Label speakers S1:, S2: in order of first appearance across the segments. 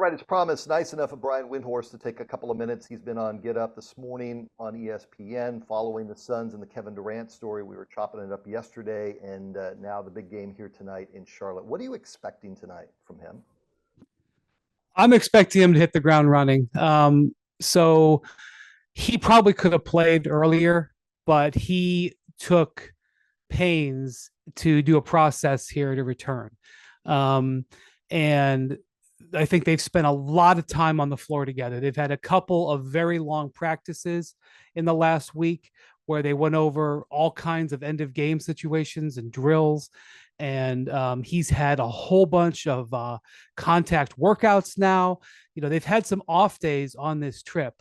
S1: right, as promised, nice enough of Brian Windhorst to take a couple of minutes. He's been on Get Up this morning on ESPN following the Suns and the Kevin Durant story. We were chopping it up yesterday, and now the big game here tonight in Charlotte. What are you expecting tonight from him?
S2: I'm expecting him to hit the ground running. So he probably could have played earlier, but he took pains to do a process here to return. And I think they've spent a lot of time on the floor together. They've had a couple of very long practices in the last week where they went over all kinds of end of game situations and drills. And he's had a whole bunch of contact workouts now. They've had some off days on this trip,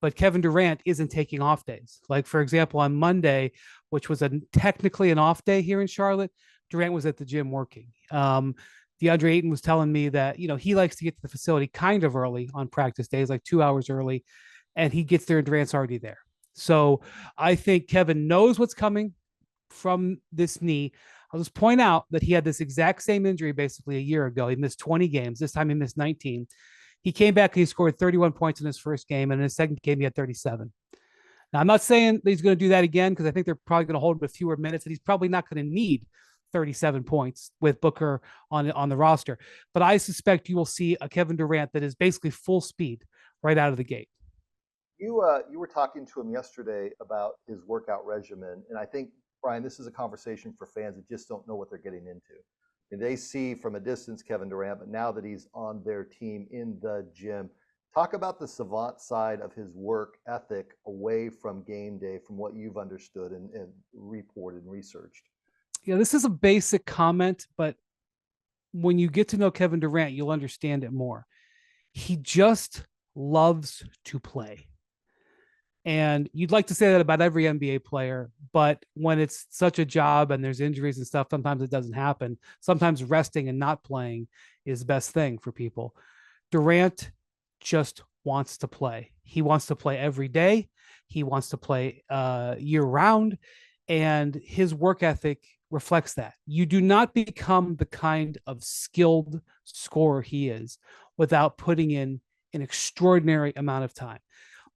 S2: but Kevin Durant isn't taking off days. Like, for example, on Monday, which was technically an off day here in Charlotte, Durant was at the gym working. DeAndre Ayton was telling me that, he likes to get to the facility kind of early on practice days, like 2 hours early, and he gets there and Durant's already there. So I think Kevin knows what's coming from this knee. I'll just point out that he had this exact same injury basically a year ago. He missed 20 games. This time he missed 19. He came back and he scored 31 points in his first game, and in his second game he had 37. Now, I'm not saying that he's going to do that again because I think they're probably going to hold him a fewer minutes, and he's probably not going to need 37 points with Booker on the roster. But I suspect you will see a Kevin Durant that is basically full speed right out of the gate.
S1: You were talking to him yesterday about his workout regimen, and I think, Brian, this is a conversation for fans that just don't know what they're getting into. And they see from a distance Kevin Durant, but now that he's on their team in the gym, talk about the savant side of his work ethic away from game day, from what you've understood and reported and researched.
S2: This is a basic comment, but when you get to know Kevin Durant, you'll understand it more. He just loves to play. And you'd like to say that about every NBA player, but when it's such a job and there's injuries and stuff, sometimes it doesn't happen. Sometimes resting and not playing is the best thing for people. Durant just wants to play. He wants to play every day. He wants to play year round. And his work ethic reflects that. You do not become the kind of skilled scorer he is without putting in an extraordinary amount of time.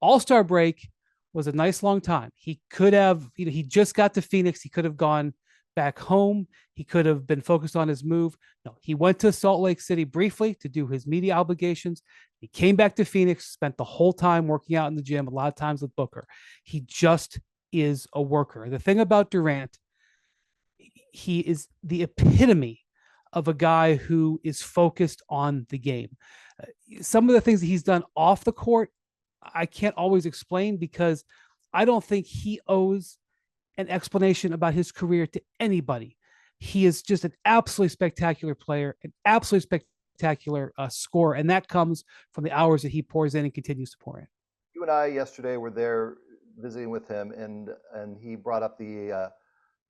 S2: All-Star break was a nice long time. He could have, he just got to Phoenix. He could have gone back home. He could have been focused on his move. No, he went to Salt Lake City briefly to do his media obligations. He came back to Phoenix, spent the whole time working out in the gym, a lot of times with Booker. He just is a worker. The thing about Durant, he is the epitome of a guy who is focused on the game. Some of the things that he's done off the court, I can't always explain because I don't think he owes an explanation about his career to anybody. He is just an absolutely spectacular player, an absolutely spectacular scorer, and that comes from the hours that he pours in and continues to pour in.
S1: You and I yesterday were there visiting with him, and he brought up the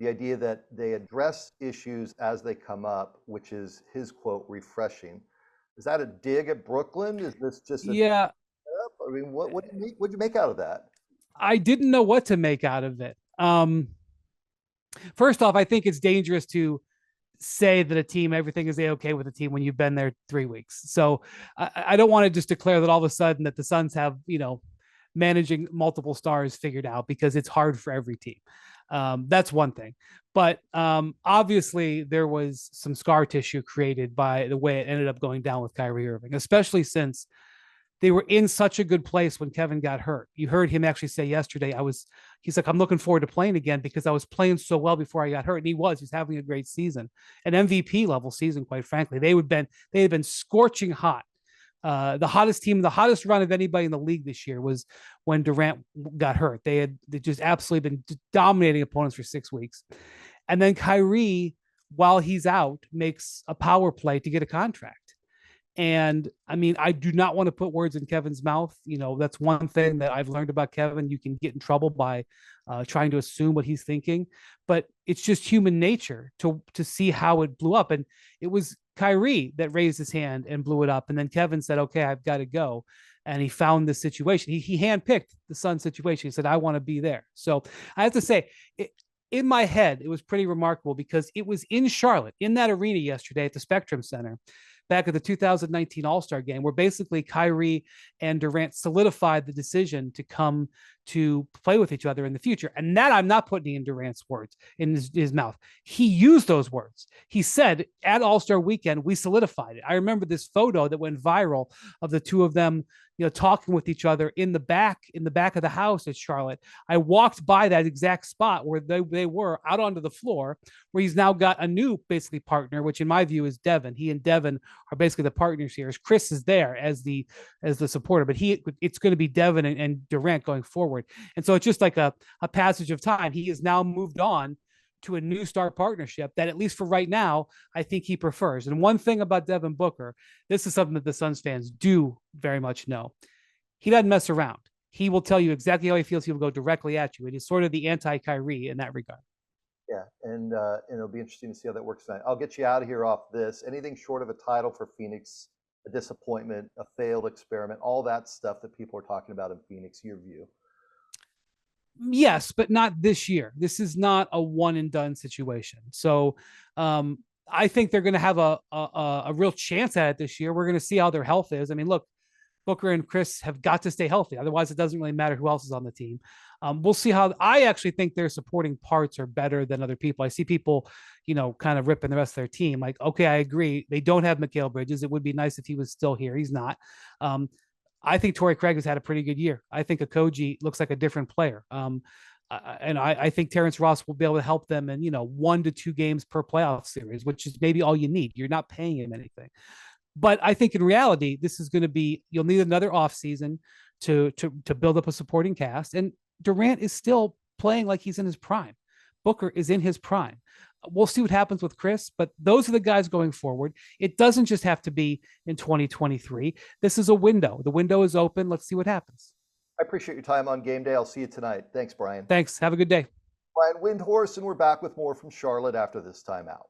S1: idea that they address issues as they come up, which is his quote, refreshing. Is that a dig at Brooklyn? Is this just
S2: yeah?
S1: I mean, what'd you make out of that?
S2: I didn't know what to make out of it. First off, I think it's dangerous to say that a team, everything is okay with a team when you've been there 3 weeks. So I don't want to just declare that all of a sudden that the Suns have, managing multiple stars figured out, because it's hard for every team. That's one thing. But obviously there was some scar tissue created by the way it ended up going down with Kyrie Irving, especially since they were in such a good place when Kevin got hurt. You heard him actually say yesterday, he's like, I'm looking forward to playing again because I was playing so well before I got hurt. And he's having a great season, an MVP level season, quite frankly. They had been scorching hot. The hottest team, the hottest run of anybody in the league this year was when Durant got hurt. They just absolutely been dominating opponents for 6 weeks. And then Kyrie, while he's out, makes a power play to get a contract. And I mean, I do not want to put words in Kevin's mouth. That's one thing that I've learned about Kevin. You can get in trouble by trying to assume what he's thinking, but it's just human nature to see how it blew up. And it was Kyrie that raised his hand and blew it up. And then Kevin said, okay, I've got to go. And he found this situation. He handpicked the Sun situation. He said, I want to be there. So I have to say, in my head, it was pretty remarkable because it was in Charlotte, in that arena yesterday at the Spectrum Center. back at the 2019 All-Star game, where basically Kyrie and Durant solidified the decision to come to play with each other in the future. And that I'm not putting in Durant's words in his mouth. He used those words. He said at All-Star weekend, we solidified it. I remember this photo that went viral of the two of them, talking with each other in the back of the house at Charlotte. I walked by that exact spot where they were out onto the floor, where he's now got a new basically partner, which in my view is Devin. He and Devin are basically the partners here. As Chris is there as the supporter, but it's going to be Devin and Durant going forward. And so it's just like a passage of time. He has now moved on to a new star partnership that, at least for right now, I think he prefers. And one thing about Devin Booker, this is something that the Suns fans do very much know. He doesn't mess around. He will tell you exactly how he feels. He will go directly at you. It is sort of the anti-Kyrie in that regard.
S1: Yeah, and it'll be interesting to see how that works tonight. I'll get you out of here off this. Anything short of a title for Phoenix, a disappointment, a failed experiment, all that stuff that people are talking about in Phoenix, your view?
S2: Yes, but not this year. This is not a one and done situation. So I think they're going to have a real chance at it this year. We're going to see how their health is. I mean, look, Booker and Chris have got to stay healthy. Otherwise, it doesn't really matter who else is on the team. We'll see how. I actually think their supporting parts are better than other people. I see people, kind of ripping the rest of their team. Like, okay, I agree. They don't have Mikal Bridges. It would be nice if he was still here. He's not. I think Torrey Craig has had a pretty good year. I think Okogie looks like a different player. And I think Terrence Ross will be able to help them in, 1 to 2 games per playoff series, which is maybe all you need. You're not paying him anything. But I think in reality, this is going to be, you'll need another offseason to build up a supporting cast. And Durant is still playing like he's in his prime. Booker is in his prime. We'll see what happens with Chris, but those are the guys going forward. It doesn't just have to be in 2023. This is a window. The window is open. Let's see what happens.
S1: I appreciate your time on game day. I'll see you tonight. Thanks, Brian.
S2: Thanks. Have a good day.
S1: Brian Windhorst, and we're back with more from Charlotte after this timeout.